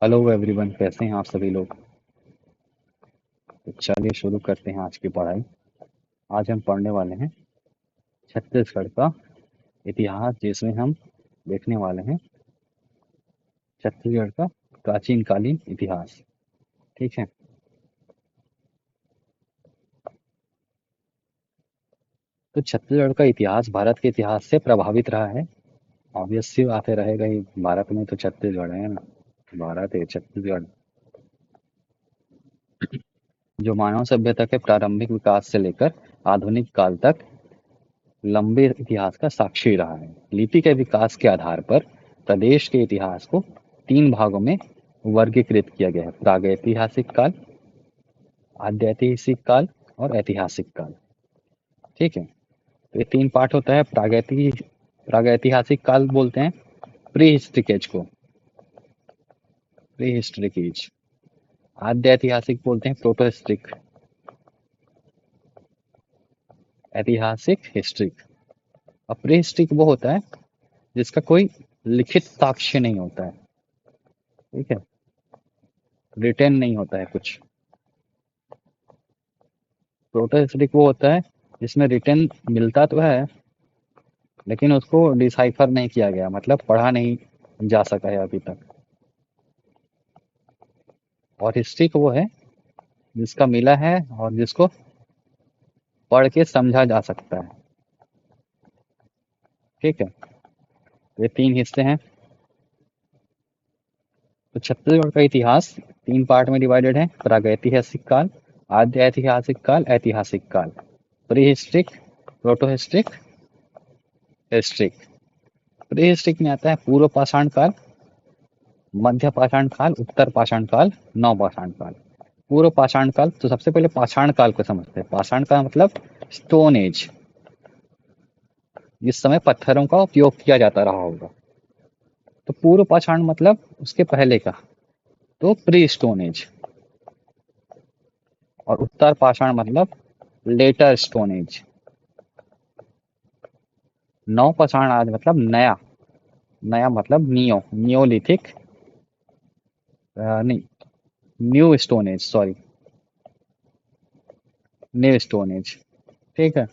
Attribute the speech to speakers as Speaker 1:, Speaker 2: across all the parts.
Speaker 1: Hello everyone, कैसे हैं आप सभी लोग। तो चलिए शुरू करते हैं आज की पढ़ाई। आज हम पढ़ने वाले हैं छत्तीसगढ़ का इतिहास, जिसमें हम देखने वाले हैं छत्तीसगढ़ का प्राचीन कालीन इतिहास। ठीक है। तो छत्तीसगढ़ का इतिहास भारत के इतिहास से प्रभावित रहा है। ऑब्वियस सी बात है, रहेगा ही। भारत में तो छत्तीसगढ़ है ना। भारत है छत्तीसगढ़। जो मानव सभ्यता के प्रारंभिक विकास से लेकर आधुनिक काल तक लंबे इतिहास का साक्षी रहा है। लिपि के विकास के आधार पर प्रदेश के इतिहास को तीन भागों में वर्गीकृत किया गया है: प्रागैतिहासिक काल, आध्यैतिहासिक काल और ऐतिहासिक काल। ठीक है। तो ये तीन पार्ट होता है। प्रागैतिहासिक काल बोलते हैं प्री हिस्ट्रिक एज को, प्री हिस्ट्रिक एज। आध्यैतिहासिक बोलते हैं प्रोटो हिस्ट्रिक, ऐतिहासिक हिस्ट्रिक। और प्री हिस्ट्रिक वो होता है जिसका कोई लिखित साक्ष्य नहीं होता है। ठीक है। रिटेन नहीं होता है कुछ। प्रोटोहिस्ट्रिक वो होता है जिसमें रिटन मिलता तो है, लेकिन उसको डिसाइफर नहीं किया गया, मतलब पढ़ा नहीं जा सका है अभी तक। और हिस्ट्रिक वो है जिसका मिला है और जिसको पढ़ के समझा जा सकता है। ठीक है। ये तीन हिस्से हैं। तो छत्तीसगढ़ का इतिहास तीन पार्ट में डिवाइडेड है: प्रागैतिहासिक काल, आद्य ऐतिहासिक काल, ऐतिहासिक काल। Pre historic, proto historic, historic. Pre historic में आता है पूर्व पाषाण काल, मध्य पाषाण काल, उत्तर पाषाण काल, नव पाषाण काल। पूर्व पाषाण काल, तो सबसे पहले पाषाण काल को समझते हैं। पाषाण का मतलब स्टोन एज, जिस समय पत्थरों का उपयोग किया जाता रहा होगा। तो पूर्व पाषाण मतलब उसके पहले का, तो प्री स्टोन एज। और उत्तर पाषाण मतलब लेटर स्टोन एज। नव पाषाण आज मतलब नया, नया मतलब नियोलिथिक, नहीं, new stone age, sorry, new stone age. ठीक है।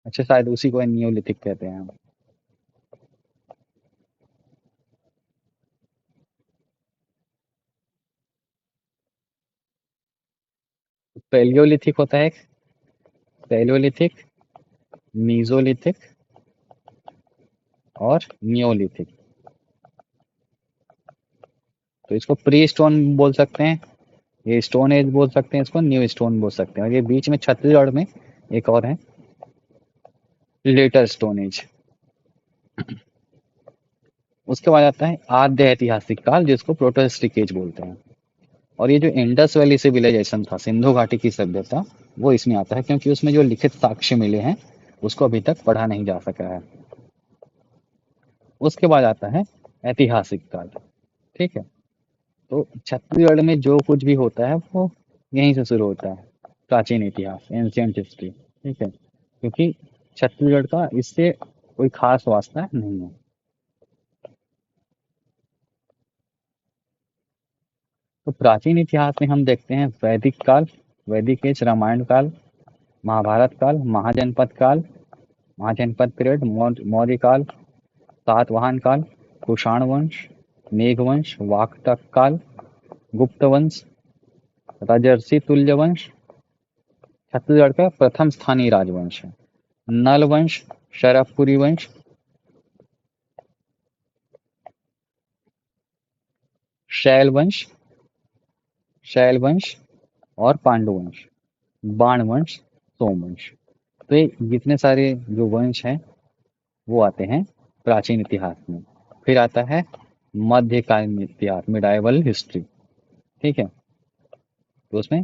Speaker 1: अच्छा, शायद उसी को नियोलिथिक कहते हैं हम। पैलियोलिथिक होता है एक, पैलियोलिथिक, मीजोलिथिक और नियोलिथिक। तो इसको प्री स्टोन बोल सकते हैं, ये स्टोन एज बोल सकते हैं, इसको न्यू स्टोन बोल सकते हैं। और ये बीच में छत्तीसगढ़ में एक और है, लेटर स्टोन एज। उसके बाद आता है आद्य ऐतिहासिक काल, जिसको प्रोटोहिस्ट्रिक एज बोलते हैं। और ये जो इंडस वैली सिविलाइजेशन था, सिंधु घाटी की सभ्यता, वो इसमें आता है, क्योंकि उसमें जो लिखित साक्ष्य मिले हैं उसको अभी तक पढ़ा नहीं जा सका है। उसके बाद आता है ऐतिहासिक काल। ठीक है। तो छत्तीसगढ़ में जो कुछ भी होता है वो यहीं से शुरू होता है, प्राचीन इतिहास, एंशियंट हिस्ट्री। ठीक है। क्योंकि छत्तीसगढ़ का इससे कोई खास वास्ता नहीं है। तो प्राचीन इतिहास में हम देखते हैं वैदिक काल, वैदिक एज, रामायण काल, महाभारत काल, महाजनपद काल, महाजनपद पीरियड, मौर्य काल, सातवाहन काल, कुषाण वंश, मेघवंश, वाकटक काल, गुप्त वंश, राजर्षि तुल्य वंश छत्तीसगढ़ का प्रथम स्थानीय राजवंश है। नल वंश, शरभपुरी वंश, शैल वंश, शैल वंश और पांडु वंश, बाण वंश, सोमवंश। तो ये जितने सारे जो वंश हैं वो आते हैं प्राचीन इतिहास में। फिर आता है मध्यकालीन इतिहास, मिडाइवल हिस्ट्री। ठीक है। तो उसमें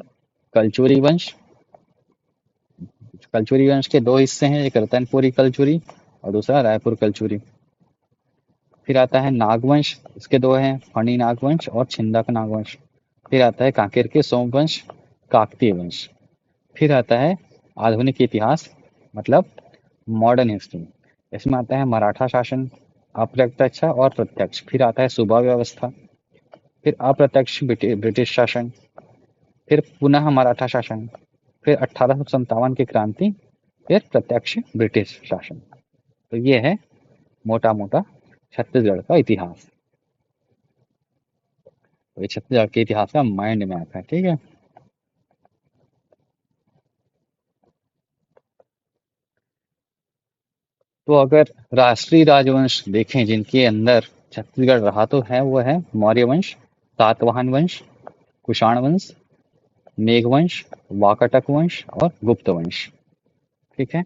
Speaker 1: कलचुरी वंश, कलचुरी वंश के दो हिस्से हैं, एक रतनपुरी कलचुरी और दूसरा रायपुर कलचुरी। फिर आता है नागवंश, इसके दो हैं, फणी नागवंश और छिंदक नागवंश। फिर आता है कांकेर के सोमवंश, काकतीय वंश। फिर आता है आधुनिक इतिहास, मतलब मॉडर्न हिस्ट्री। इसमें आता है मराठा शासन, अप्रत्यक्ष और प्रत्यक्ष। फिर आता है सूबा व्यवस्था, फिर अप्रत्यक्ष ब्रिटिश शासन, फिर पुनः मराठा शासन, फिर 1857 की क्रांति, फिर प्रत्यक्ष ब्रिटिश शासन। तो ये है मोटा मोटा छत्तीसगढ़ का इतिहास। तो ये छत्तीसगढ़ के इतिहास का माइंड मैप है, ठीक है। तो अगर राष्ट्रीय राजवंश देखें जिनके अंदर छत्तीसगढ़ रहा तो है, वो है मौर्य वंश, सातवाहन वंश, कुषाण वंश, मेघवंश, वाकाटक वंश और गुप्त वंश, ठीक है।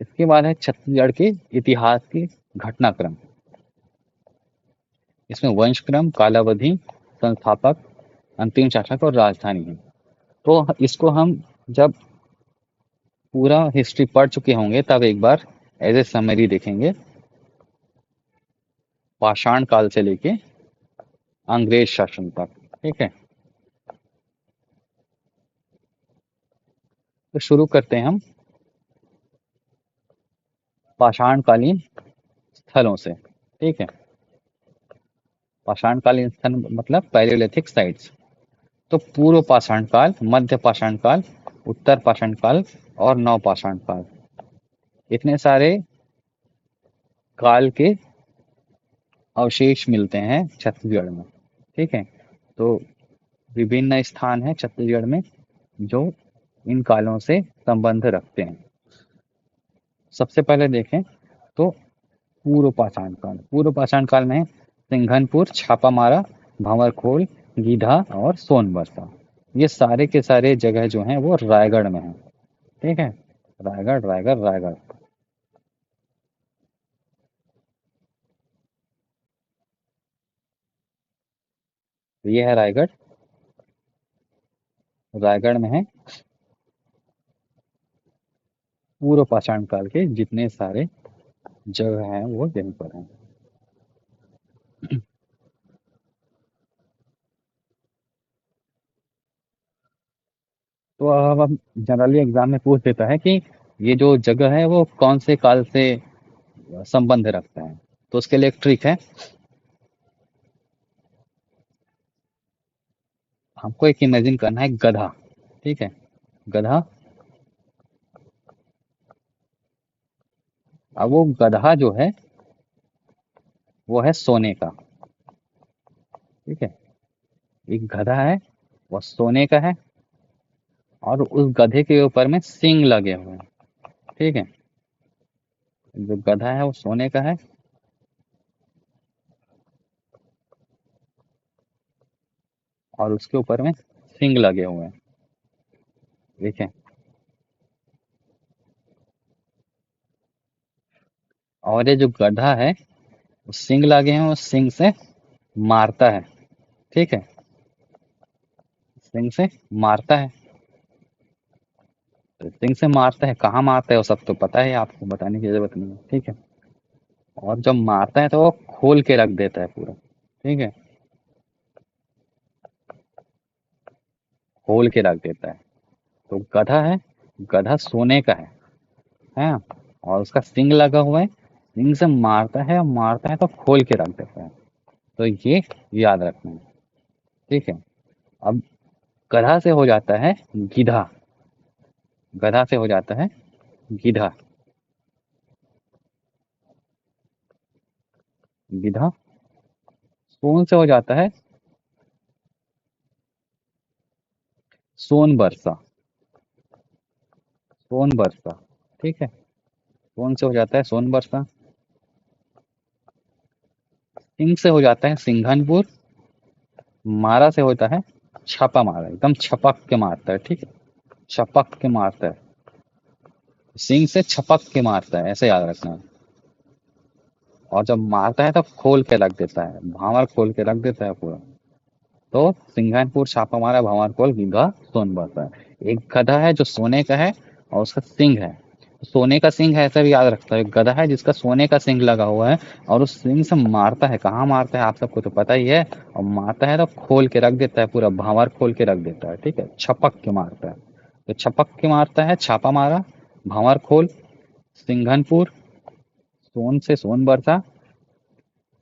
Speaker 1: इसके बाद है छत्तीसगढ़ के इतिहास के घटनाक्रम। इसमें वंश क्रम, कालावधि, संस्थापक, अंतिम शासक और राजधानी है। तो इसको हम जब पूरा हिस्ट्री पढ़ चुके होंगे तब एक बार एज ए समरी देखेंगे, पाषाण काल से लेके अंग्रेज शासन तक, ठीक है। तो शुरू करते हैं हम पाषाणकालीन स्थलों से, ठीक है। पाषाणकालीन स्थल मतलब पैलियोलिथिक साइट्स। तो पूर्व पाषाण काल, मध्य पाषाण काल, उत्तर पाषाण काल और नव पाषाण काल, इतने सारे काल के अवशेष मिलते हैं छत्तीसगढ़ में, ठीक है। तो विभिन्न स्थान है छत्तीसगढ़ में जो इन कालों से संबंध रखते हैं। सबसे पहले देखें तो पूर्व पाषाण काल। पूर्व पाषाण काल में है सिंघनपुर, छापामारा, भंवरखोल, गीधा और सोनबरसा। ये सारे के सारे जगह जो हैं वो रायगढ़ में हैं, ठीक है। रायगढ़ रायगढ़ रायगढ़। तो ये है रायगढ़। रायगढ़ में है पूर्व पाषाण काल के जितने सारे जगह हैं वो यहीं पर हैं। तो अब हम जनरली एग्जाम में पूछ देता है कि ये जो जगह है वो कौन से काल से संबंध रखता है। तो उसके लिए एक ट्रिक है, हमको एक इमेजिन करना है गधा, ठीक है। गधा। अब वो गधा जो है वो है सोने का, ठीक है। एक गधा है, वो सोने का है और उस गधे के ऊपर में सींग लगे हुए हैं, ठीक है। जो गधा है वो सोने का है और उसके ऊपर में सींग लगे हुए हैं, ठीक है। और ये जो गधा है वो सींग लगे हैं, वो सींग से मारता है, ठीक है। सींग से मारता है। तो सींग से मारता है, कहाँ मारता है वो सब तो पता है, आपको बताने की जरूरत नहीं है, ठीक है। और जब मारता है तो वो खोल के रख देता है पूरा, ठीक है। खोल के रख देता है। तो गधा है, गधा सोने का है। और उसका सिंग लगा हुआ है, सिंग से मारता है और मारता है तो खोल के रख देता है। तो ये याद रखना है, ठीक है। अब गधा से हो जाता है गिधा। गधा से हो जाता है गिधा। गिधा। सोन से हो जाता है सोन बरसा। सोन बरसा, ठीक है। सोन से हो जाता है सोन बरसा। सिंग से हो जाता है सिंघनपुर। मारा से होता है छापा मारा, एकदम छपक के मारता है, ठीक है। छपक के मारता है। सिंग से छपक के मारता है, ऐसे याद रखना है। और जब मारता है तो खोल के रख देता है, भावर खोल के रख देता है पूरा। तो सिंघनपुर, छापा मारा, भावर खोल, गीघा, सोनबरसा। एक गधा है जो सोने का है और उसका सिंग है, सोने का सिंग है ऐसा भी याद रखता है, गधा है जिसका सोने का सिंग लगा हुआ है और उस सिंग से मारता है, कहाँ मारता है आप सबको तो पता ही है। और मारता है तो खोल के रख देता है, पूरा भंवर खोल के रख देता है, ठीक है, छपक के मारता है। तो छपक के मारता है, छापा मारा, भंवर खोल, सिंघनपुर, सोन से सोन बरसा,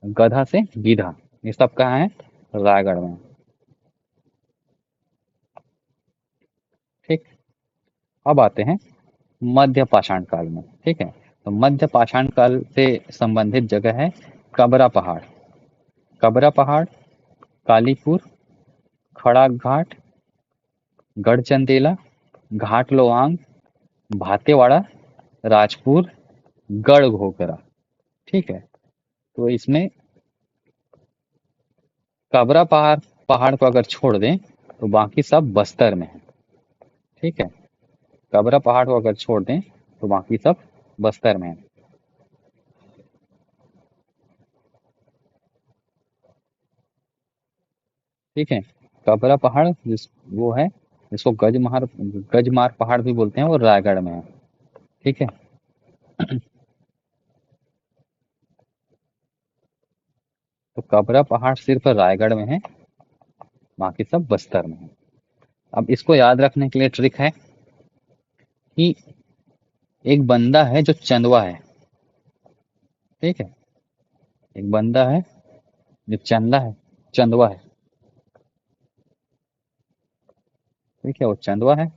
Speaker 1: गधा से गीधा, ये सब कहाँ है? रायगढ़ में। ठीक। अब आते हैं मध्य पाषाण काल में। ठीक है, तो मध्य पाषाण काल से संबंधित जगह है कबरा पहाड़। कबरा पहाड़, कालीपुर, खड़ा घाट, गढ़चंदेला, घाट लोहांग, भातेवाड़ा, राजपुर, गढ़ घोगरा। ठीक है, तो इसमें कबरा पहाड़ पहाड़ को अगर छोड़ दें तो बाकी सब बस्तर में है। ठीक है, कबरा पहाड़ को अगर छोड़ दें तो बाकी सब बस्तर में है। ठीक है, कबरा पहाड़ वो है जिसको गजमार पहाड़ भी बोलते हैं, वो रायगढ़ में है। ठीक है। तो कबरा पहाड़ सिर्फ रायगढ़ में है, बाकी सब बस्तर में है। अब इसको याद रखने के लिए ट्रिक है कि एक बंदा है जो चंदवा है। ठीक है, एक बंदा है जो चंदा है, चंदवा है। ठीक है, वो चंदवा है।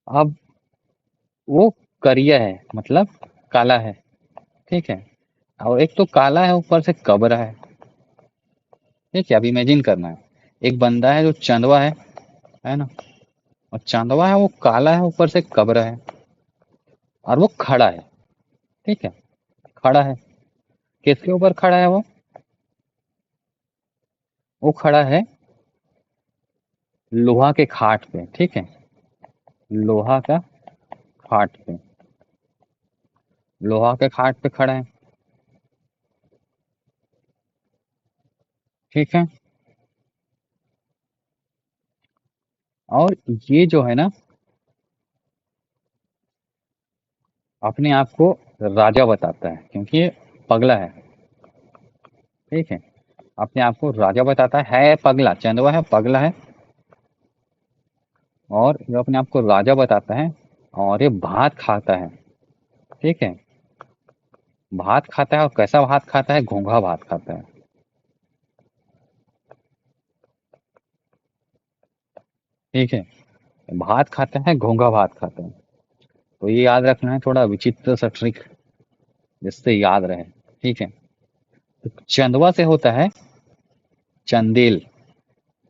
Speaker 1: अब वो करिया है, मतलब काला है। ठीक है, और एक तो काला है ऊपर से कबरा है। ठीक है, अब इमेजिन करना है, एक बंदा है जो चंदवा है ना, और चंदवा है वो काला है ऊपर से कबरा है, और वो खड़ा है। ठीक है, खड़ा है, किसके ऊपर खड़ा है वो खड़ा है लोहा के खाट पे। ठीक है, लोहा का खाट पे, लोहा के खाट पे खड़ा है। ठीक है, और ये जो है ना, अपने आप को राजा बताता है क्योंकि ये पगला है। ठीक है, अपने आप को राजा बताता है पगला, चंदवा है, पगला है, और ये अपने आप को राजा बताता है, और ये भात खाता है। ठीक है, भात खाता है, और कैसा भात खाता है? घोंघा भात खाता है। ठीक है, भात खाता है, घोंघा भात खाता है। तो ये याद रखना है, थोड़ा विचित्र सा ट्रिक जिससे याद रहे। ठीक है, तो चंदवा से होता है चंदेल,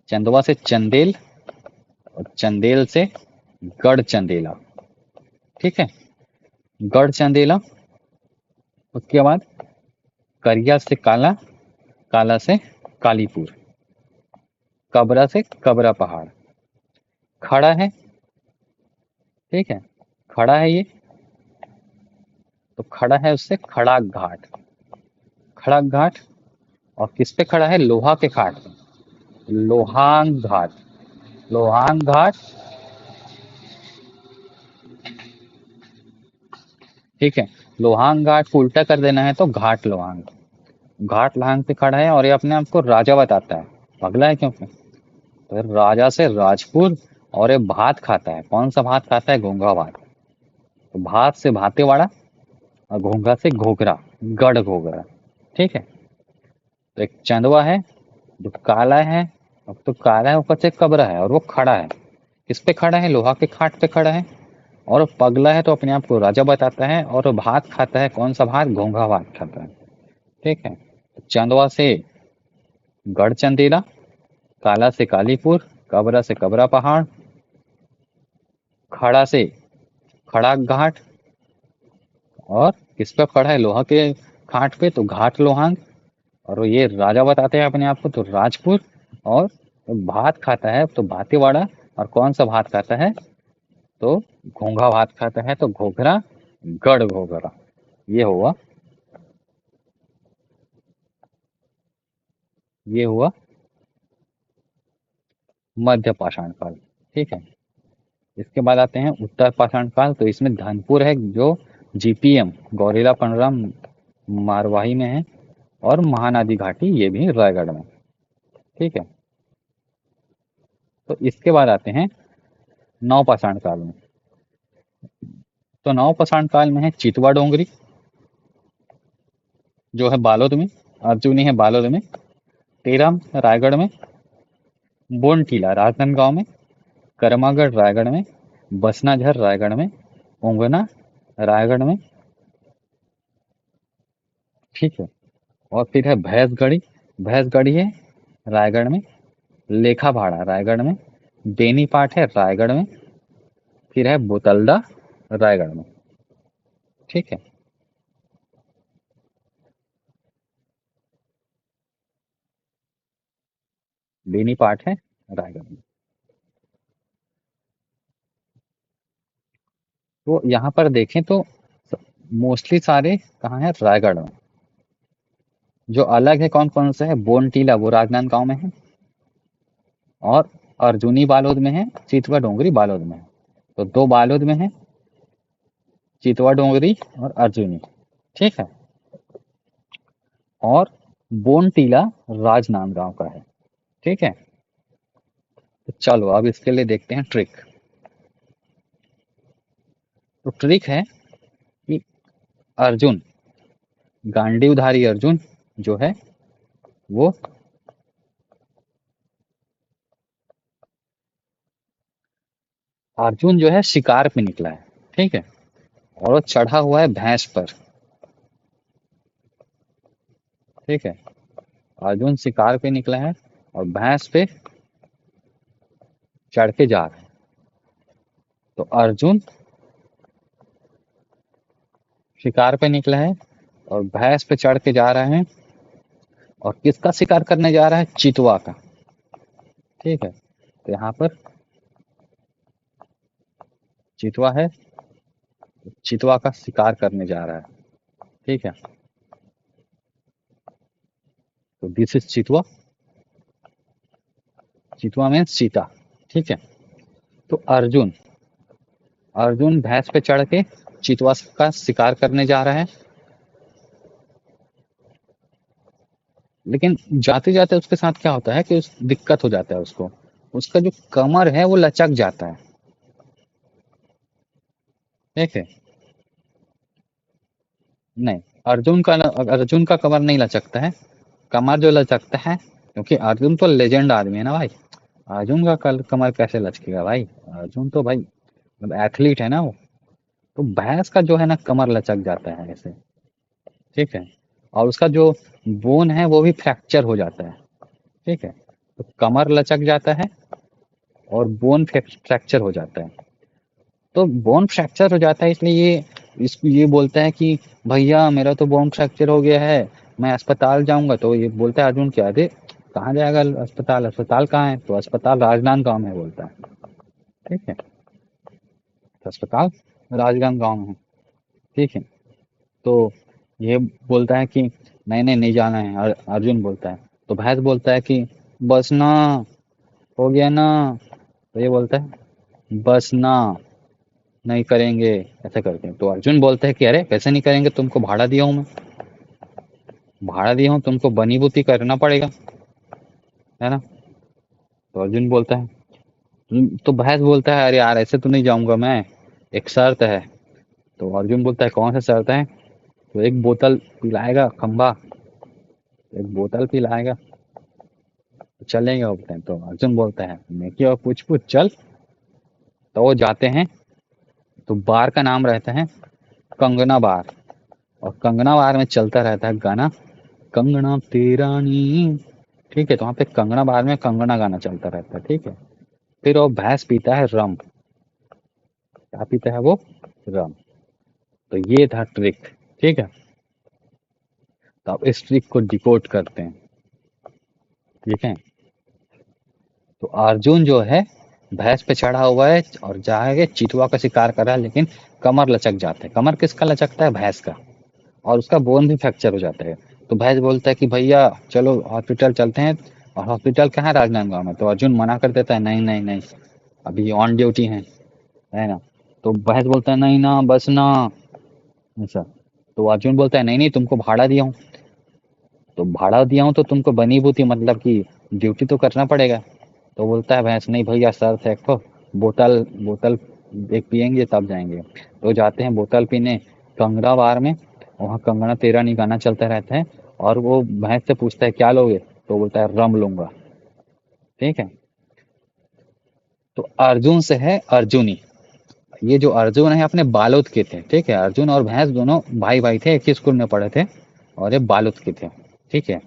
Speaker 1: चंदवा से चंदेल, और चंदेल से गढ़ चंदेला। ठीक है, गढ़ चंदेला, उसके बाद करिया से काला, काला से कालीपुर, कबरा से कबरा पहाड़, खड़ा है। ठीक है, खड़ा है ये, तो खड़ा है उससे खड़ा घाट, खड़ा घाट, और किस पे खड़ा है? लोहा के खाट पे, लोहांग घाट, लोहांग घाट। ठीक है, लोहांग घाट को उल्टा कर देना है तो घाट लोहांग, घाट लोहांग पे खड़ा है, और ये अपने आप को राजा बताता है, पगला है क्योंकि, तो राजा से राजपुर, और ये भात खाता है, कौन सा भात खाता है? घोंघा भात। तो भात से भातेवाड़ा, और घोंघा से घोघरा, गढ़ घोघरा। ठीक है, तो एक चंदवा है जो काला है, अब तो काला है ऊपर से कबरा है, और वो खड़ा है, किस पे खड़ा है? लोहा के खाट पे खड़ा है, और पगला है तो अपने आप को राजा बताता है, और भात खाता है, कौन सा भात? घोंघा भात खाता है। ठीक है, तो चंदवा से गढ़चंदेला, काला से कालीपुर, कबरा से कबरा पहाड़, खड़ा से खड़ा घाट, और किस पे खड़ा है? लोहा के खाट पे, तो घाट लोहांग, और ये राजा बताते हैं अपने आप को तो राजपुर, और भात खाता है तो भातीवाड़ा, और कौन सा भात खाता है? तो घोंघा भात खाता है, तो घोघरा, गढ़ घोघरा। ये हुआ, ये हुआ मध्य पाषाण काल। ठीक है, इसके बाद आते हैं उत्तर पाषाण काल, तो इसमें धनपुर है जो जीपीएम गौरीला पनराम मारवाही में है, और महानदी घाटी ये भी रायगढ़ में। ठीक है। तो इसके बाद आते हैं नवपाषाण काल में। तो नवपाषाण काल में है चितवा डोंगरी जो है बालोद में, अर्जुनी है बालोद में, तेरहम रायगढ़ में, बोन टीला राजनांदगांव में, करमागढ़ रायगढ़ में, बसनाझर रायगढ़ में, ओंगना रायगढ़ में। ठीक है। और फिर है भैंसगढ़ी, भैंसगढ़ी है रायगढ़ में, लेखा भाड़ा रायगढ़ में, बेनीपाट है रायगढ़ में, फिर है बोतलदा रायगढ़ में। ठीक है। बेनीपाट है रायगढ़ में। तो यहाँ पर देखें तो मोस्टली सारे कहाँ है, रायगढ़ में। जो अलग है कौन कौन सा है, बोन टीला वो राजनांदगांव में है, और अर्जुनी बालोद में है, चितवा डोंगरी बालोद में है। तो दो बालोद में है, चितवा डोंगरी और अर्जुनी। ठीक है। और बोन टीला राजनांदगांव का है। ठीक है। तो चलो अब इसके लिए देखते हैं ट्रिक। तो ट्रिक है कि अर्जुन, गांडीवधारी अर्जुन जो है वो अर्जुन जो है शिकार पे निकला है। ठीक है। और वो चढ़ा हुआ है भैंस पर। ठीक है। अर्जुन शिकार पे निकला है और भैंस पे चढ़ के जा रहा है। तो अर्जुन शिकार पे निकला है और भैंस पे चढ़ के जा रहा है, और किसका शिकार करने जा रहा है, चितवा का। ठीक है। तो यहाँ पर चितवा है, चितवा का शिकार करने जा रहा है। ठीक है। तो दिस इज चितवा, चितवा मीन्स चीता। ठीक है। तो अर्जुन, अर्जुन भैंस पे चढ़ के चितवा का शिकार करने जा रहा है, लेकिन जाते जाते उसके साथ क्या होता है कि उस दिक्कत हो जाता है उसको, उसका जो कमर है वो लचक जाता है। ठीक है। नहीं, अर्जुन का कमर नहीं लचकता है। कमर जो लचकता है, क्योंकि अर्जुन तो लेजेंड आदमी है ना भाई, अर्जुन का कमर कैसे लचकेगा भाई, अर्जुन तो भाई मतलब एथलीट है ना वो। तो भैंस का जो है ना कमर लचक जाता है ऐसे। ठीक है। और उसका जो बोन है वो भी फ्रैक्चर हो जाता है। ठीक है। तो कमर लचक जाता है और बोन फ्रैक्चर हो जाता है। तो बोन फ्रैक्चर हो जाता है, इसलिए ये बोलता है कि भैया मेरा तो बोन फ्रैक्चर हो गया है, मैं अस्पताल जाऊंगा। तो ये बोलता है अर्जुन, क्या अरे कहाँ जाएगा अस्पताल, अस्पताल कहाँ है, तो अस्पताल राजनांदगांव में है बोलता है। ठीक है। तो अस्पताल राजनांदगांव में है। ठीक है। तो ये बोलता है कि नहीं नहीं नहीं जाना है, अर्जुन बोलता है। तो भैंस बोलता है कि बस ना, हो गया ना। तो ये बोलता है बस ना, नहीं करेंगे, ऐसा करके। तो अर्जुन बोलता है कि अरे कैसे नहीं करेंगे, तुमको भाड़ा दिया हूँ मैं, भाड़ा दिया हूँ तुमको, बनी बुती करना पड़ेगा, है ना। तो अर्जुन बोलता है, तो भैंस बोलता है अरे यार ऐसे तो नहीं जाऊंगा मैं, एक शर्त है। तो अर्जुन बोलता है कौन सा शर्त है। तो एक बोतल पिलाएगा खंबा, एक बोतल पिलाएगा तो चलेंगे बोलते हैं। तो अर्जुन बोलता है मैं क्यों, पूछ पूछ चल। तो वो जाते हैं। तो बार का नाम रहता है कंगना बार, और कंगना बार में चलता रहता है गाना, कंगना तेरा नी। ठीक है। तो वहाँ पे कंगना बार में कंगना गाना चलता रहता है। ठीक है। फिर वो भैंस पीता है रम। क्या पीता है वो, रम। तो ये था ट्रिक। ठीक है। तो अब इस ट्रिक को डिकोड करते हैं। ठीक है। तो अर्जुन जो है भैंस पे चढ़ा हुआ है और जाके चितुआ का शिकार कर रहा है, लेकिन कमर लचक जाता है। कमर किसका लचकता है, भैंस का। और उसका बोन भी फ्रैक्चर हो जाता है। तो भैंस बोलता है कि भैया चलो हॉस्पिटल चलते हैं। और हॉस्पिटल कहाँ है, राजनांदगांव में। तो अर्जुन मना कर देता है, नहीं नहीं नहीं, अभी ऑन ड्यूटी है। है ना। तो भैंस बोलता है नहीं ना बस ना, ऐसा। तो अर्जुन बोलता है नहीं नहीं तुमको भाड़ा दिया हूँ, तो भाड़ा दिया हूँ तो तुमको बनी बूती मतलब कि ड्यूटी तो करना पड़ेगा। तो बोलता है भैंस नहीं भैया शर्त है एक ठो, बोतल बोतल एक पियेंगे तब जाएंगे। तो जाते हैं बोतल पीने कंगड़ा बार में। वहाँ कंगना तेरा नी गाना चलता रहता है। और वो भैंस से पूछता है क्या लोगे, तो बोलता है रम लूंगा। ठीक है। तो अर्जुन से है अर्जुनी। ये जो अर्जुन है अपने बालोद के थे, ठीक है। अर्जुन और भैंस दोनों भाई भाई थे, एक ही स्कूल में पढ़े थे। और ये बालोद के थे। ठीक है।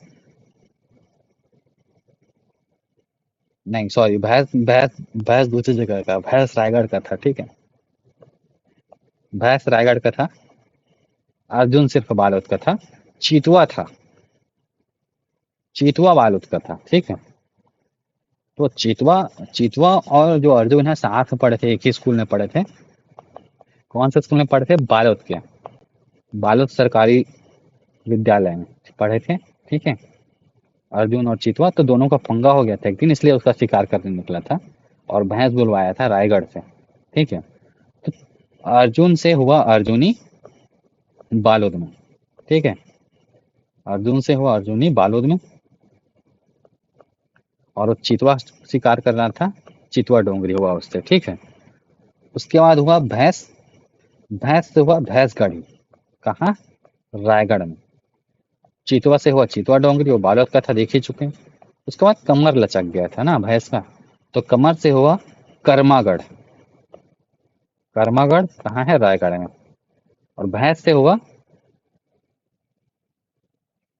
Speaker 1: नहीं सॉरी, भैंस भैंस भैंस दूसरी जगह का, भैंस रायगढ़ का था। ठीक है। भैंस रायगढ़ का था। अर्जुन सिर्फ बालोद का था। चीतुआ था, चीतुआ बालोद का था। ठीक है। तो चीतुआ चीतुआ और जो अर्जुन है साथ में पढ़े थे, एक ही स्कूल में पढ़े थे। कौन से स्कूल में पढ़े थे, बालोद के, बालोद सरकारी विद्यालय में पढ़े थे। ठीक है। अर्जुन और चीतुआ तो दोनों का पंगा हो गया था एक दिन, इसलिए उसका शिकार करने निकला था। और भैंस बुलवाया था रायगढ़ से। ठीक है। तो अर्जुन से हुआ अर्जुनी बालोद में। ठीक है। अर्जुन से हुआ अर्जुनी बालोद में। और वो चितवा शिकार कर रहा था, चितवा डोंगरी हुआ उससे। ठीक है। उसके बाद हुआ भैंस, भैंस से हुआ भैंसगढ़ी। कहाँ, रायगढ़ में। चितवा से हुआ चितवा डोंगरी, वो बालोद का था, देख ही चुके हैं। उसके बाद कमर लचक गया था ना भैंस का, तो कमर से हुआ कर्मागढ़। कर्मागढ़ कहाँ है, रायगढ़ में। और भैंस से हुआ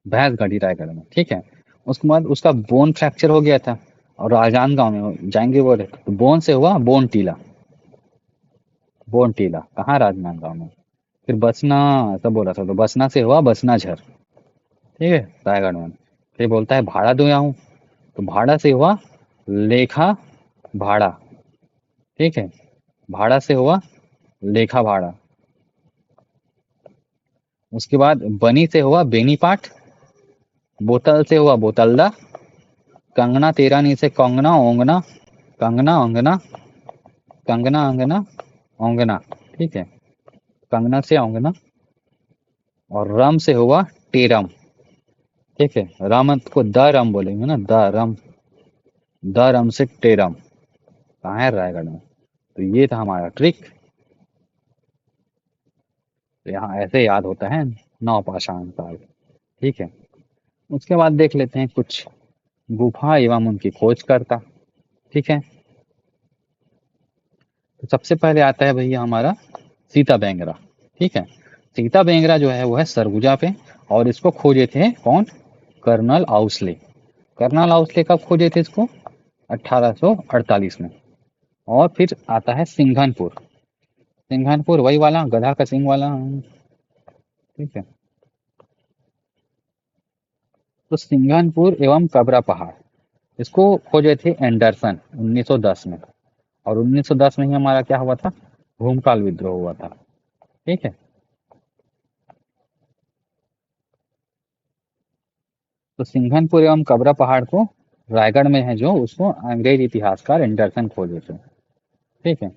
Speaker 1: भैंसगढ़ी, रायगढ़ में। ठीक है। उसके बाद उसका बोन फ्रैक्चर हो गया था, और राजनांदगांव में जाएंगे बोले, तो बोन से हुआ बोन टीला। बोन टीला कहाँ, राजनांदगांव में। फिर बसना, ऐसा बोला था, तो बसना से हुआ बसना झर। ठीक है, रायगढ़ में। फिर बोलता है भाड़ा दो यहाँ हूँ, तो भाड़ा से हुआ लेखा भाड़ा। ठीक है। भाड़ा से हुआ लेखा भाड़ा। उसके बाद बनी से हुआ बेनीपाठ। बोतल से हुआ बोतलदा। कंगना तेरा नी से कंगना ओंगना, कंगना ओंगना, कंगना अंगना ओंगना। ठीक है। कंगना से ओंगना। और रम से हुआ टेरम। ठीक है। रम को द रम बोलेंगे ना, द रम, द रम से टेरम। कहाँ है, रायगढ़ में। तो ये था हमारा ट्रिक। तो यहाँ ऐसे याद होता है नौपाषाण काल। ठीक है। उसके बाद देख लेते हैं कुछ गुफा एवं उनकी खोज करता। ठीक है। तो सबसे पहले आता है भैया हमारा सीता बेंगरा। ठीक है। सीता बेंगरा जो है वो है सरगुजा पे। और इसको खोजे थे कौन, कर्नल आउसले। कर्नल आउसले कब खोजे थे इसको, 1848 में। और फिर आता है सिंघनपुर। सिंघनपुर वही वाला गधा का सिंह वाला। ठीक है। तो सिंघनपुर एवं कबरा पहाड़, इसको खोजे थे एंडरसन 1910 में। और 1910 में ही हमारा क्या हुआ था, भूमकाल विद्रोह हुआ था। ठीक है। तो सिंघनपुर एवं कबरा पहाड़ को रायगढ़ में है जो, उसको अंग्रेज इतिहासकार एंडरसन खोजे थे। ठीक है।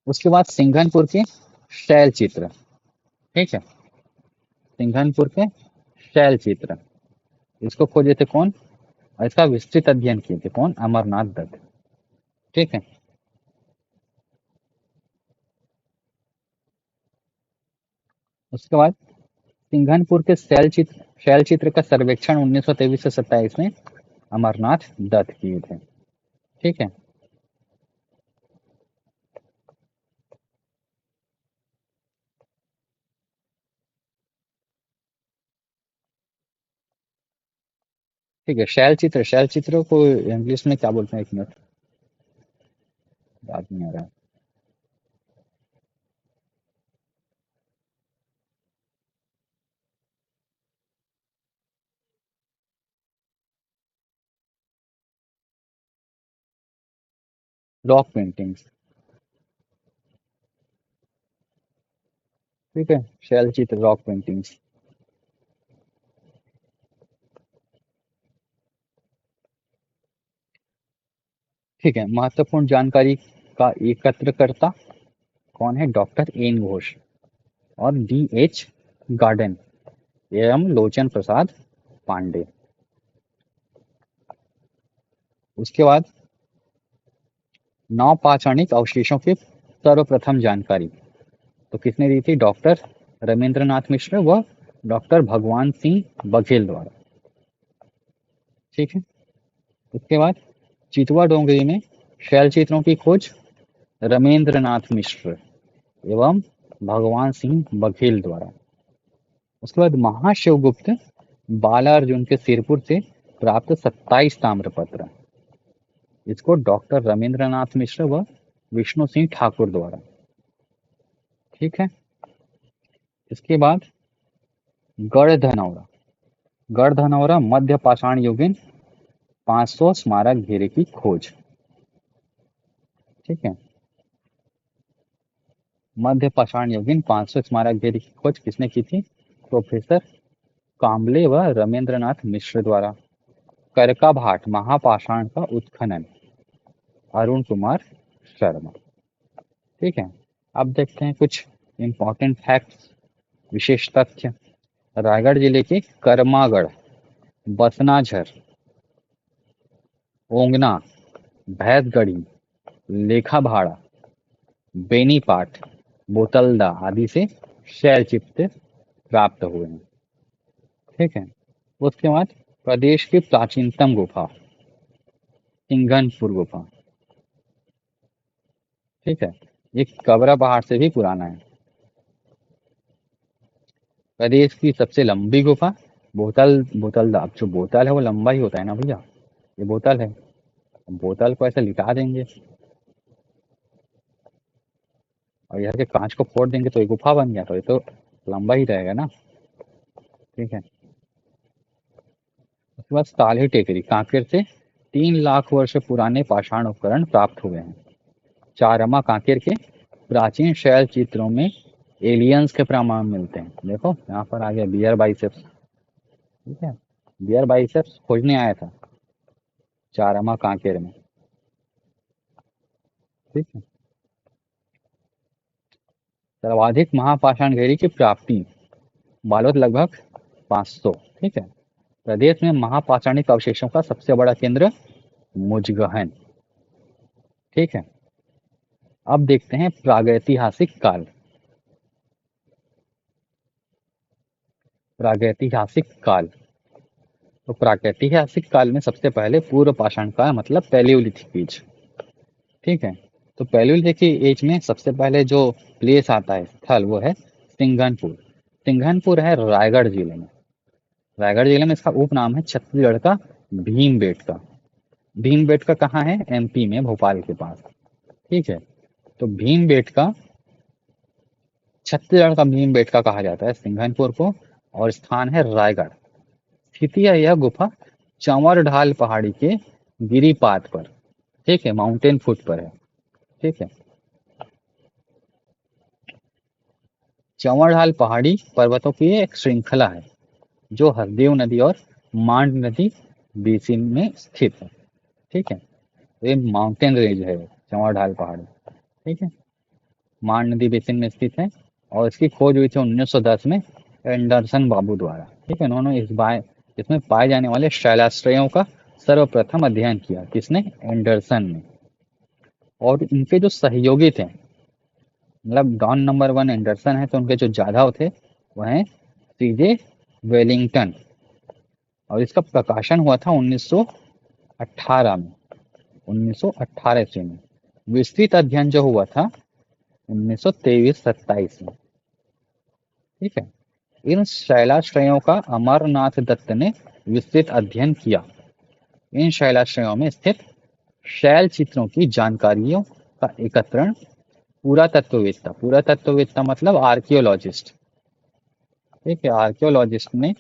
Speaker 1: उसके बाद सिंघनपुर के शैल चित्र। ठीक है। सिंघनपुर के शैल चित्र, इसको खोजे थे कौन, और इसका विस्तृत अध्ययन किए थे कौन, अमरनाथ दत्त। ठीक है। उसके बाद सिंघनपुर के शैल चित्र का सर्वेक्षण 1923 से 27 में अमरनाथ दत्त किए थे। ठीक है। ठीक है। शैल चित्र को इंग्लिश में क्या बोलते हैं, एक मिनट, याद नहीं आ रहा। Rock paintings. ठीक है। शैल चित्र रॉक पेंटिंग्स। ठीक है, महत्वपूर्ण जानकारी का एकत्रकर्ता कौन है? डॉक्टर एन घोष और डी एच गार्डन एवं लोचन प्रसाद पांडे। उसके बाद नवपाषाणिक अवशेषों की सर्वप्रथम जानकारी तो किसने दी थी? डॉक्टर रमेंद्रनाथ मिश्र व डॉक्टर भगवान सिंह बघेल द्वारा। ठीक है, उसके बाद चितवा डोंगरी में शैल चित्रों की खोज रमेंद्रनाथ मिश्र एवं भगवान सिंह बघेल द्वारा। उसके बाद महाशिवगुप्त बालार्जुन के सिरपुर से प्राप्त 27 ताम्रपत्र, इसको डॉक्टर रमेंद्रनाथ मिश्र व विष्णु सिंह ठाकुर द्वारा। ठीक है, इसके बाद गढ़धनौरा, गढ़धनौरा मध्य पाषाण युगीन 500 स्मारक घेरे की खोज। ठीक है, मध्य पाषाण युगीन 500 स्मारक घेरे की खोज किसने की थी? प्रोफेसर काम्बले व रमेंद्रनाथ मिश्र द्वारा। करका भाट महापाषाण का उत्खनन अरुण कुमार शर्मा। ठीक है, अब देखते हैं कुछ इंपॉर्टेंट फैक्ट्स, विशेष तथ्य। रायगढ़ जिले के करमागढ़, बसनाझर, ओंगना, भैंसगढ़ी, लेखाभाड़ा, बेनीपाट, बोतलदा आदि से शैल चित्र प्राप्त हुए हैं। ठीक है, उसके बाद प्रदेश की प्राचीनतम गुफा सिंघनपुर गुफा। ठीक है, ये कबरा पहाड़ से भी पुराना है। प्रदेश की सबसे लंबी गुफा बोतलदा। अब जो बोतल है वो लंबा ही होता है ना भैया, ये बोतल है, बोतल को ऐसे लिटा देंगे और यहाँ के कांच को फोड़ देंगे तो ये गुफा बन गया, तो ये तो लंबा ही रहेगा ना। ठीक है, उसके बाद सालही टेकरी कांकेर से 3 लाख वर्ष पुराने पाषाण उपकरण प्राप्त हुए हैं। चारमा कांकेर के प्राचीन शैल चित्रों में एलियंस के प्रमाण मिलते हैं। देखो यहाँ पर आ गया बियर बाइसेप्स। ठीक है, बियर बाइसेप्स खोजने आया था चारमा कांकेर में। ठीक है, सर्वाधिक महापाषाण घेरी की प्राप्ति बालोद लगभग 500। ठीक है, प्रदेश में महापाषाणिक अवशेषों का सबसे बड़ा केंद्र मुजगहन। ठीक है, अब देखते हैं प्रागैतिहासिक काल। प्रागैतिहासिक काल तो प्रागैतिहासिक काल में सबसे पहले पूर्व पाषाण काल मतलब पैलियोलिथिक एज। ठीक है, तो पैलियोलिथिक एज में सबसे पहले जो प्लेस आता है स्थल वो है सिंघनपुर। सिंघनपुर है रायगढ़ जिले में। रायगढ़ जिले में इसका उपनाम है छत्तीसगढ़ का भीमबेटका। भीमबेटका कहाँ है? एमपी में, भोपाल के पास। ठीक है, तो भीमबेटका छत्तीसगढ़ का भीमबेटका कहा जाता है सिंघनपुर को, और स्थान है रायगढ़। स्थिति है यह गुफा चंवर ढाल पहाड़ी के गिरिपात पर, ठीक है, माउंटेन फुट पर है। ठीक है, चंवर ढाल पहाड़ी पर्वतों की एक श्रृंखला है जो हसदेव नदी और मांड नदी बेसिन में स्थित है। ठीक है, तो ये माउंटेन रेंज है चंवर ढाल पहाड़ी। ठीक है, मांड नदी बेसिन में स्थित है और इसकी खोज हुई थी 1910 में एंडरसन बाबू द्वारा। ठीक है, उन्होंने इसमें पाए जाने वाले शैलाश्रयों का सर्वप्रथम अध्ययन किया। किसने? एंडरसन ने। और इनके जो सहयोगी थे, मतलब डॉन नंबर 1 एंडरसन है, तो उनके जो जाधव थे वह हैं सीजे वेलिंगटन, और इसका प्रकाशन हुआ था 1918 में, 1918 ईस्वी में। विस्तृत अध्ययन जो हुआ था 1923-27 में। ठीक है, इन शैलाश्रयों का अमरनाथ दत्त ने विस्तृत अध्ययन किया। इन शैलाश्रयों में स्थित शैल चित्रों की जानकारियों का एकत्रण पुरातत्ववेत्ता मतलब आर्कियोलॉजिस्ट। ठीक है, आर्कियोलॉजिस्ट ने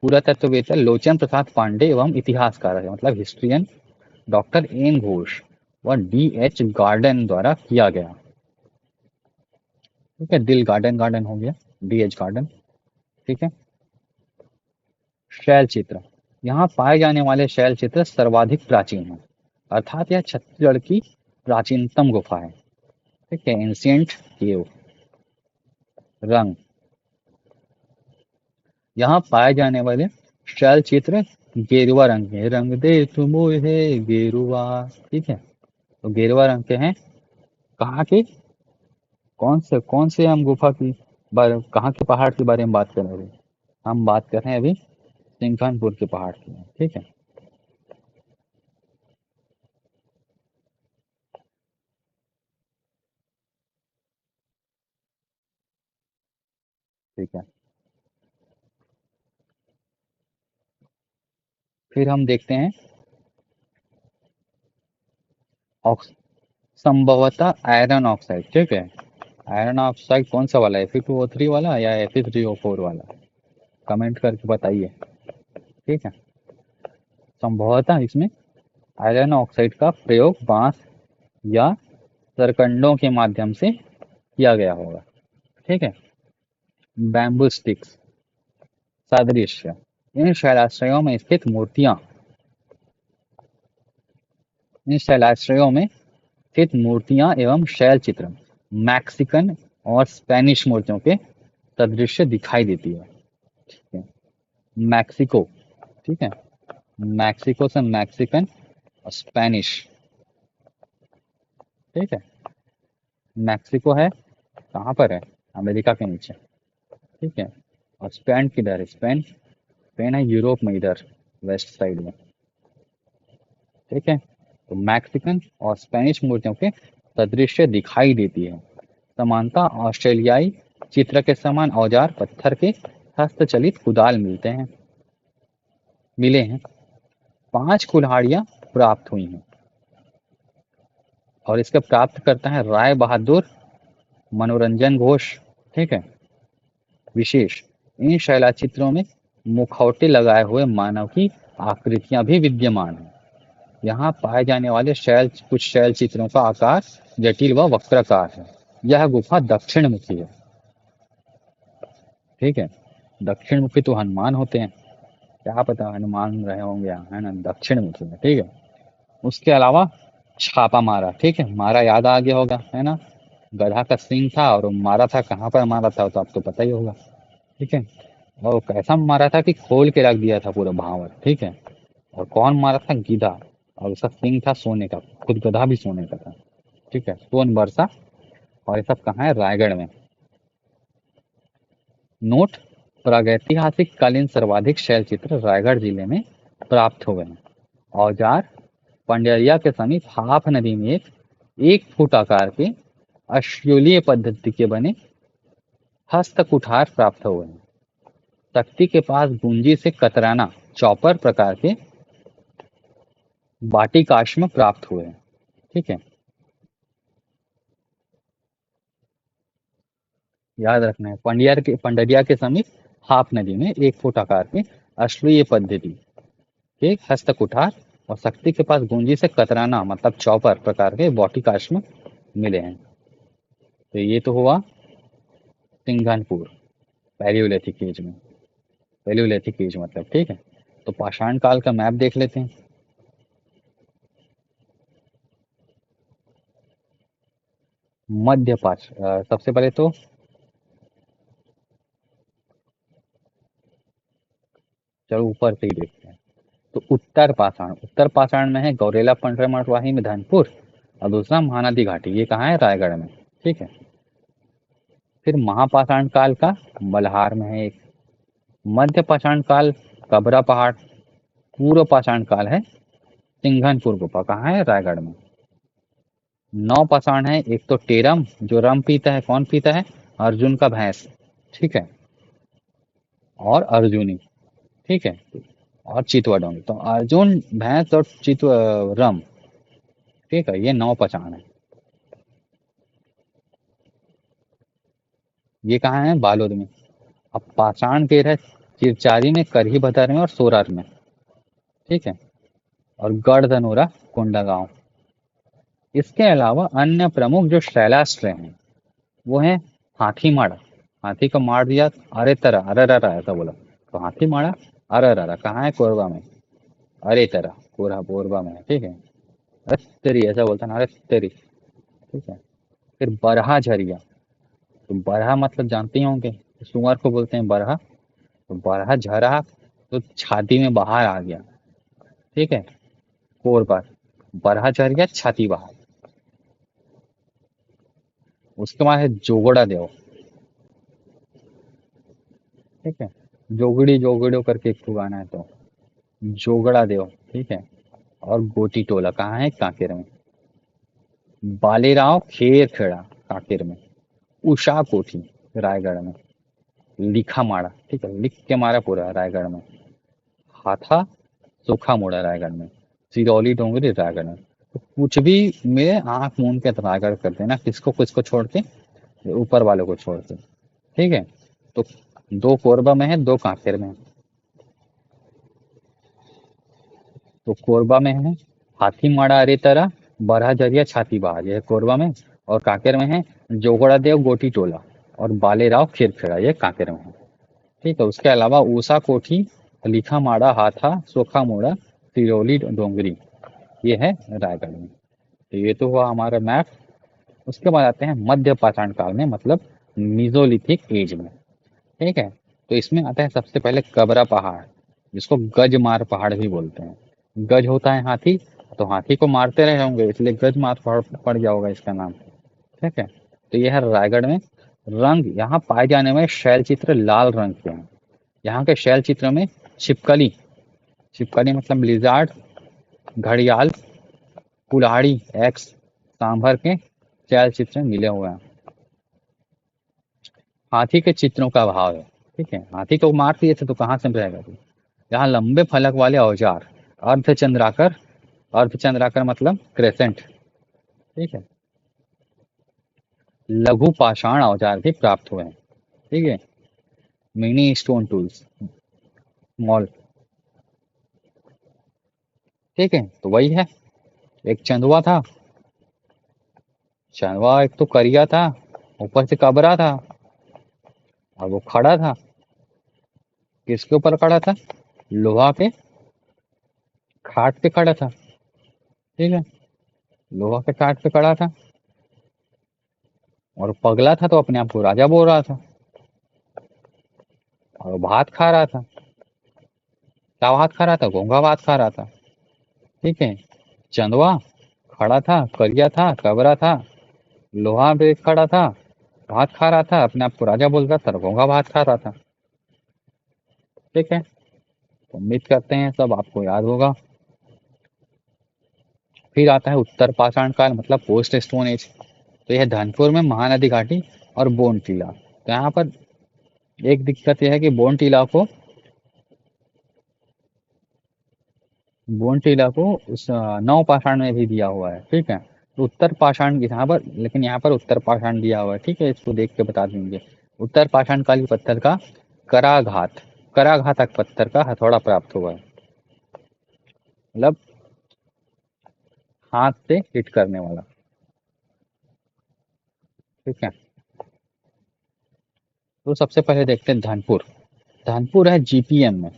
Speaker 1: पुरातत्ववेत्ता लोचन प्रसाद पांडे एवं इतिहासकार मतलब हिस्ट्रियन डॉक्टर एन घोष व डी एच गार्डन द्वारा किया गया। ठीक है, दिल गार्डन गार्डन हो गया, डी एच गार्डन। ठीक है, शैल चित्र, यहाँ पाए जाने वाले शैल चित्र सर्वाधिक प्राचीन हैं। अर्थात यह छत्तीसगढ़ की प्राचीनतम गुफा है। ठीक है, एंशियंट केव। रंग, यहाँ पाए जाने वाले शैल चित्र गेरुआ रंग के हैं। रंग दे तुम है गेरुआ। ठीक है, तो गेरुआ रंग के हैं। कहाँ के, कौन से हम गुफा की बारे, कहाँ के पहाड़ के बारे में बात कर रहे हैं? हम बात कर रहे हैं अभी सिंघानपुर के पहाड़ की। ठीक है। ठीक है, फिर हम देखते हैं ऑक्स संभवतः आयरन ऑक्साइड। ठीक है, आयरन ऑक्साइड कौन सा वाला, Fe2O3 वाला या Fe3O4 वाला? कमेंट करके बताइए। ठीक है, संभवतः इसमें आयरन ऑक्साइड का प्रयोग बांस या सरकंडों के माध्यम से किया गया होगा। ठीक है, बैम्बू स्टिक्स सादृश्य, इन शैलाश्रयों में स्थित मूर्तियां इन शैलाश्रयों में स्थित मूर्तियां एवं शैल चित्र मैक्सिकन और स्पेनिश मूर्तियों के सदृश्य दिखाई देती है। ठीक है, मैक्सिको। ठीक है, मैक्सिको से मैक्सिकन और स्पेनिश। ठीक है, मैक्सिको है कहाँ पर है? अमेरिका के नीचे। ठीक है, और स्पेन किधर है? स्पेन है यूरोप में, इधर वेस्ट साइड में। ठीक है, तो मैक्सिकन और स्पेनिश मूर्तियों के सदृश्य दिखाई देती है। समानता, ऑस्ट्रेलियाई चित्र के समान औजार पत्थर के हस्तचलित कुदाल मिले हैं। 5 कुल्हाड़ियां प्राप्त हुई हैं और इसके प्राप्त करता है राय बहादुर मनोरंजन घोष। ठीक है, विशेष, इन शैलाचित्रों में मुखौटे लगाए हुए मानव की आकृतियां भी विद्यमान हैं। यहाँ पाए जाने वाले कुछ शैल चित्रों का आकार जटिल व वक्राकार है। यह गुफा दक्षिण मुखी है। ठीक है, दक्षिण मुखी तो हनुमान होते हैं, क्या पता हनुमान रहे होंगे यहाँ, है ना, दक्षिण मुखी में। ठीक है, उसके अलावा छापा मारा। ठीक है, मारा याद आ गया होगा, है ना, गधा का सिंह था और वो मारा था, कहाँ पर मारा था तो आपको पता ही होगा। ठीक है, और वो कैसा मारा था कि खोल के रख दिया था पूरा भावर। ठीक है, और कौन मारा था? गीधा, और उसका सिंह था सोने का, खुद गधा भी सोने का था। ठीक है, सोन बरसा। और ये सब कहाँ है? रायगढ़ में। नोट, प्रागैतिहासिक कालीन सर्वाधिक शैल चित्र रायगढ़ जिले में प्राप्त हुए हैं। औजार, पंडरिया के समीप हाफ नदी में एक फुट आकार के अश्यूलीय पद्धति के बने हस्त कुठार प्राप्त हुए हैं। तख्ती के पास गुंजी से कतराना चौपर प्रकार के बाटिकाश्म प्राप्त हुए हैं। ठीक है, याद रखना है, पंडरिया के समीप हाप नदी में 1 फुट आकार के अश्लीय पद्धति के हस्त कुठार और शक्ति के पास गुंजी से कतराना मतलब चौपर प्रकार के बाटिकाश्म मिले हैं। तो ये तो हुआ सिंघनपुर पैलियोलिथिक एज में, पैलियोलिथिक एज मतलब। ठीक है, तो पाषाण काल का मैप देख लेते हैं। सबसे पहले तो चलो ऊपर से ही देखते हैं। तो उत्तर पाषाण में है गौरेला पंडरमठ में धनपुर, और दूसरा महानदी घाटी, ये कहाँ है? रायगढ़ में। ठीक है, फिर महापाषाण काल का मल्हार में है एक। मध्य पाषाण काल कबरा पहाड़। पूर्व पाषाण काल है सिंघनपुर गुफा, कहाँ है? रायगढ़ में। नौ पाषाण है एक तो टेरम, जो रम पीता है, कौन पीता है? अर्जुन का भैंस। ठीक है, और अर्जुनी। ठीक है, और चितवा डोंगी। तो अर्जुन, भैंस और चितवा रम। ठीक है, ये नौ पाषाण है। ये कहाँ है? बालोद में। अब पाषाण के रहे चिरचारी में, करही भतर में और सोरार में। ठीक है, और गढ़धनोरा कोंडागांव। इसके अलावा अन्य प्रमुख जो शैलाश्रय हैं वो है हाथी माड़ा। हाथी को मार दिया, अरे तरह अरे ररा ऐसा बोला, तो हाथी माड़ा अरे ररा कहाँ है? कोरबा में। अरे तरह कोरबा में है। ठीक है, अरे तेरी ऐसा बोलता ना, अरे तेरी। ठीक है। फिर बरहा झरिया। तो बरहा मतलब जानते ही होंगे, सुअर को बोलते हैं बरहा। तो बरहा झरा तो छाती में बाहर आ गया। ठीक है। कोर बार बरहा झर गया छाती बाहर। उसके बाद है जोगड़ा देव। ठीक है। जोगड़ी जोगड़ियों करके एक ठो गाना है, तो जोगड़ा देव। ठीक है। और गोटी टोला कहाँ है, कांकेर में। बालेराव खेर खेड़ा, कांकेर में। उषा कोठी, रायगढ़ में। लिखा माड़ा, ठीक है, लिख के मारा पूरा, रायगढ़ में। हाथा सूखा मोड़ा, रायगढ़ में। सिरौली डोंगरी, रायगढ़ में। तो कुछ भी मेरे आंख मूंद के रायगढ़ कर देना, किसको किसको छोड़ के, ऊपर वालों को छोड़ के। ठीक है। तो दो कोरबा में है, दो कांकेर में है। तो कोरबा में है हाथी माड़ा अरे तरा, बरहा जरिया छाती बहा, यह कोरबा में। और कांकेर में है जोगड़ा देव गोटी टोला और बालेराव खीरखेड़ा, ये कांकेर में है। ठीक है। उसके अलावा ऊषा कोठी, लिखा माड़ा, हाथा सोखा मोड़ा, सिरोली डोंगरी, ये है रायगढ़ में। तो ये तो हुआ हमारा मैप। उसके बाद आते हैं मध्य पाषाण काल में, मतलब मीजोलिथिक एज में। ठीक है। तो इसमें आता है सबसे पहले कबरा पहाड़, जिसको गजमार पहाड़ भी बोलते हैं। गज होता है हाथी, तो हाथी को मारते रहे होंगे, इसलिए गजमार पहाड़ पड़ गया होगा इसका नाम। ठीक है। तो यह है रायगढ़ में। रंग यहाँ पाए जाने में शैल चित्र लाल रंग के हैं। यहाँ के शैल चित्र में छिपकली, छिपकली मतलब लिजार्ड, घड़ियाल, कुल्हाड़ी एक्स, सांभर के शैल चित्र मिले हुए हैं। हाथी के चित्रों का अभाव है। ठीक है। हाथी को मार दिए थे तो कहाँ से रहेगा तू। यहाँ लंबे फलक वाले औजार, अर्धचंद्राकर, अर्धचंद्राकर मतलब क्रेसेंट। ठीक है। लघु पाषाण औजार भी प्राप्त हुए हैं। ठीक है। Mini stone tools, small. ठीक है। तो वही है। एक चंदुआ था, चंदुआ एक तो करिया था, ऊपर से कबरा था, और वो खड़ा था। किसके ऊपर खड़ा था, लोहा के खाट पे खड़ा था। ठीक है। लोहा के खाट पे खड़ा था, और पगला था तो अपने आप को राजा बोल रहा था, और भात खा रहा था। क्या भात खा रहा था, घोंघा भात खा रहा था। ठीक है। चंदवा खड़ा था, करिया था, कबरा था, लोहा पे खड़ा था, भात खा रहा था, अपने आप को राजा बोल रहा था, घोंघा भात खा रहा था। ठीक है। तो उम्मीद करते हैं सब आपको याद होगा। फिर आता है उत्तर पाषाण काल, मतलब पोस्ट स्टोन एज। तो यह धनपुर में महानदी घाटी और बोन टीला। तो यहाँ पर एक दिक्कत यह है कि बोन टीला को, बोन टीला को उस नव पाषाण में भी दिया हुआ है। ठीक है। तो उत्तर पाषाण यहाँ पर, लेकिन यहाँ पर उत्तर पाषाण दिया हुआ है। ठीक है। इसको देख के बता देंगे। उत्तर पाषाण कालीन पत्थर का कराघात, कराघातक पत्थर का हथौड़ा प्राप्त हुआ है, मतलब हाथ से हिट करने वाला। ठीक है। तो सबसे पहले देखते हैं धनपुर। धनपुर है जीपीएम में।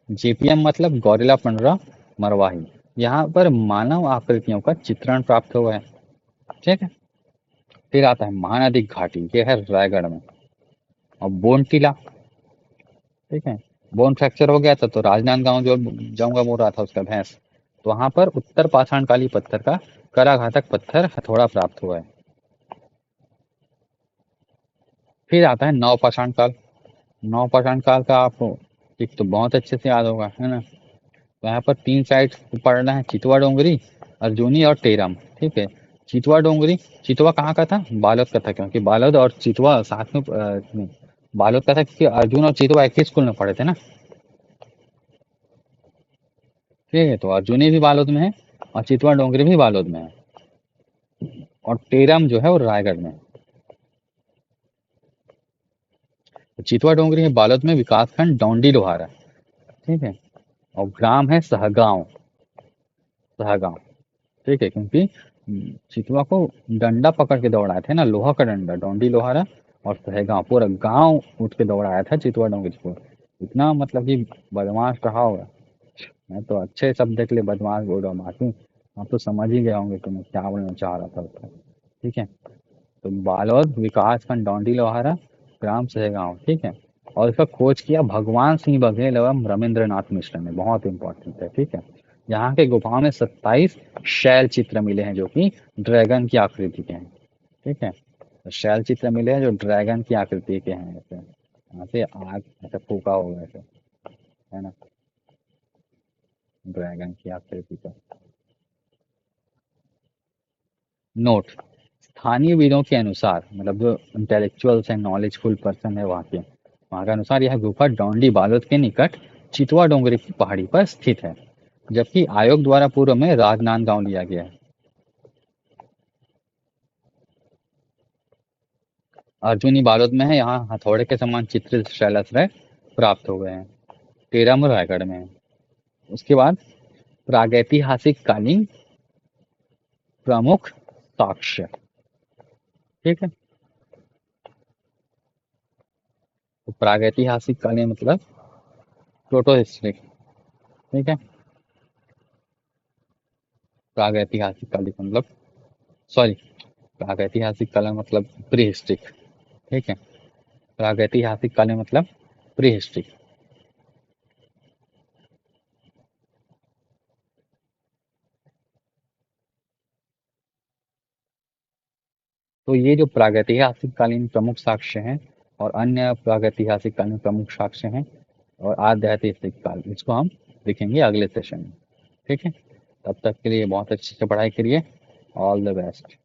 Speaker 1: जीपीएम मतलब गौरेला पंडरा मरवाही। यहाँ पर मानव आकृतियों का चित्रण प्राप्त हुआ है। ठीक है। फिर आता है महानदी घाटी, ये है रायगढ़ में। और बोन टीला। ठीक है। बोन फ्रैक्चर हो गया था तो राजनांदगांव जो जाऊंगा बोल रहा था उसका भैंस। तो वहां पर उत्तर पाषाण काली पत्थर का कराघातक पत्थर हथौड़ा प्राप्त हुआ है। फिर आता है नवपाषाण काल। नवपाषाण काल का आपको एक तो बहुत अच्छे से याद होगा, है ना। तो यहाँ पर तीन साइड पड़ना है, चितवा डोंगरी, अर्जुनी और टेरम। ठीक है। चितवा डोंगरी, चितवा कहाँ का था, बालोद का था, क्योंकि बालोद और चितवा साथ में नहीं, बालोद का था क्योंकि अर्जुन और चितवा एक ही स्कूल में पढ़े थे ना। ठीक है। तो अर्जुनी भी बालोद में है, और चितवा डोंगरी भी बालोद में है, और टेरम जो है वो रायगढ़ में है। तो चितवा डोंगरी है बालोद में, विकासखंड डोंडी लोहारा। ठीक है। और ग्राम है सहगांव, सहगांव। ठीक है। क्योंकि चितवा को डंडा पकड़ के दौड़ाए थे ना, लोहा का डंडा, डोंडी लोहारा। और सहेगांव, पूरा गांव उठ के दौड़ाया था चितवा डोंगरी को। इतना मतलब कि बदमाश रहा होगा। मैं तो अच्छे शब्द के लिए बदमाश बोल रहा हूँ, मासूम आप तो समझ ही गए होंगे कि मैं क्या बोलना चाह रहा था उसका। ठीक है। तो बालोद विकासखंड डोंडी लोहारा ग्राम सहगांव। ठीक है। और इसका खोज किया भगवान सिंह बघेल एवं रविंद्रनाथ मिश्र ने। बहुत इंपॉर्टेंट है। ठीक है। यहाँ के गुफाओं में 27 शैल चित्र मिले हैं जो कि ड्रैगन की आकृति के हैं। ठीक है। तो शैल चित्र मिले हैं जो ड्रैगन की आकृति के हैं। ऐसे यहाँ से आग ऐसे फूका होगा ऐसे, है ना, ड्रैगन की आकृति का। नोट, स्थानीय विदों के अनुसार, मतलब जो इंटेलेक्चुअल्स एंड नॉलेजफुल पर्सन है वहाँ के अनुसार यह गुफा डोंडी बालोद के निकट चितवा डोंगरी की पहाड़ी पर स्थित है, जबकि आयोग द्वारा पूर्व में राजनांदगांव लिया गया है। अर्जुनी बालोद में है, यहाँ हथौड़े के समान चित्रित शैलाश्रय प्राप्त हो गए हैं। तेरहम रायगढ़ में है। उसके बाद प्रागैतिहासिक कालीन प्रमुख साक्ष्य। ठीक है। तो प्रागैतिहासिक कालीन मतलब प्रोटो हिस्ट्रिक। ठीक है। प्रागैतिहासिक कालीन मतलब, सॉरी, प्रागैतिहासिक काल मतलब प्री हिस्ट्रिक। ठीक है। प्रागैतिहासिक काल मतलब प्री हिस्ट्रिक। तो ये जो प्रागैतिहासिक कालीन प्रमुख साक्ष्य हैं और अन्य प्रागैतिहासिक कालीन प्रमुख साक्ष्य हैं और आद्य ऐतिहासिक काल, इसको हम देखेंगे अगले सेशन में। ठीक है। तब तक के लिए बहुत अच्छे से पढ़ाई करिए। All the best.